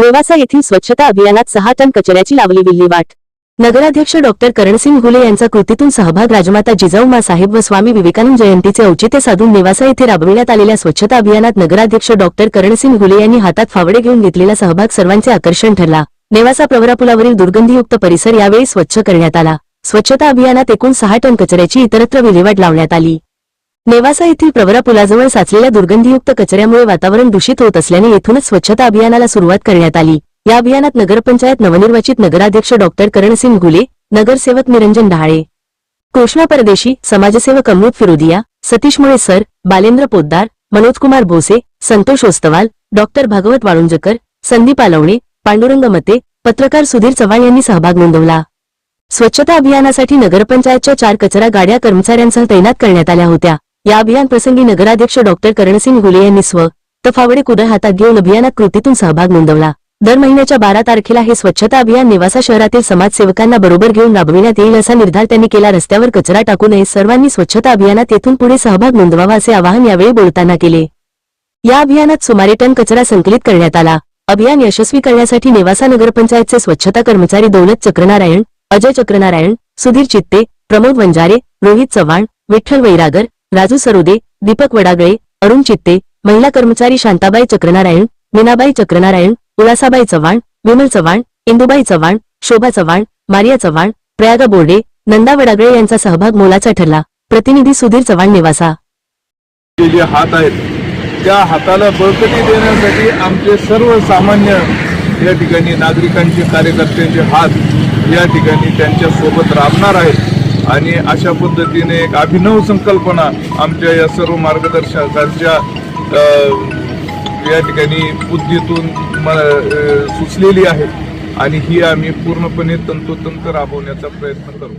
नेवासा येथील स्वच्छता अभियानात 6 टन कचऱ्याची लावली विल्हेवाट। नगराध्यक्ष डॉक्टर करणसिंग घुले यांचा कृतीतून सहभाग। राजमाता जिजाऊ माँसाहेब व स्वामी विवेकानंद जयंतीचे औचित्य साधून नेवासा येथे राबविण्यात आलेल्या स्वच्छता अभियानात नगराध्यक्ष डॉक्टर करणसिंग घुले यांनी हातात फावडे घेऊन घेतलेला सहभाग सर्वांचे आकर्षण ठरला। नेवासा प्रवरापुलावरील दुर्गंधीयुक्त परिसर यावेळी स्वच्छ करण्यात आला। स्वच्छता अभियानात एकूण 6 टन कचऱ्याची इतरत्र विल्हेवाट लावण्यात आली। नेवासा येथील प्रवरा पुलाजवळ साचलेल्या दुर्गंधीयुक्त कचऱ्यामुळे वातावरण दूषित होत असल्याने येथूनच स्वच्छता अभियानाला सुरुवात करण्यात आली। या अभियानात नगरपंचायत नवनिर्वाचित नगराध्यक्ष डॉक्टर करणसिंग घुले, नगरसेवक निरंजन डहाळे, कृष्णा परदेशी, समाजसेवक अमृत फिरोदिया, सतीश मुळे सर, बालेंद्र पोद्दार, मनोजकुमार भोसे, संतोष ओस्तवाल, डॉक्टर भागवत वाळुंजकर, संदीप आलवणे, पांडुरंग मते, पत्रकार सुधीर चव्हाण यांनी सहभाग नोंदवला। स्वच्छता अभियानासाठी नगरपंचायतच्या 4 कचरा गाड्या कर्मचाऱ्यांसह तैनात करण्यात आल्या होत्या। या अभियान प्रसंगी नगराध्यक्ष डॉक्टर करणसिंग घुले यांनी फावडे कुदळ हातात घेऊन अभियानात कृतीतून सहभाग नोंदवला। दर महिन्याच्या 12 तारखेला हे स्वच्छता अभियान नेवासा शहरातील समाजसेवकांना बरोबर घेऊन राबविण्यात येईल असा निर्धार त्यांनी केला। रस्त्यावर कचरा टाकू नये, सर्वांनी स्वच्छता अभियानात येथून पुढे सहभाग नोंदवावा असे आवाहन यावेळी बोलताना केले। या अभियानात सुमारे टन कचरा संकलित करण्यात आला। अभियान यशस्वी करण्यासाठी नेवासा नगरपंचायतचे स्वच्छता कर्मचारी दौलत चक्रनारायण, अजय चक्रनारायण, सुधीर चित्ते, प्रमोद वंजारे, रोहित चव्हाण, विठ्ठल वैरागर, राजू सरोदे, दीपक वडागळे, अरुण चित्ते, महिला कर्मचारी शांताबाई चक्रनारायण, मीनाबाई चक्रनारायण, उल्हासाबाई चव्हाण, विमल चव्हाण, इंदुबाई चव्हाण, शोभा चव्हाण, मारिया चव्हाण, प्रयागा बोर्डे, नंदा वडागळे यांचा सहभाग मोलाचा ठरला। प्रतिनिधी सुधीर चव्हाण, नेवासा। जे हात आहेत त्या हाताला बळकटी देण्यासाठी आमचे सर्वसामान्य या ठिकाणी नागरिकांचे, कार्यकर्त्यांचे हात या ठिकाणी त्यांच्या सोबत राबणार आहेत आणि अशा पद्धतीने एक अभिनव संकल्पना आमच्या या सर्व मार्गदर्शकांच्या या ठिकाणी बुद्धीतून सुचलेली आहे आणि ही आम्ही पूर्णपणे तंतोतंत राबवण्याचा प्रयत्न करू।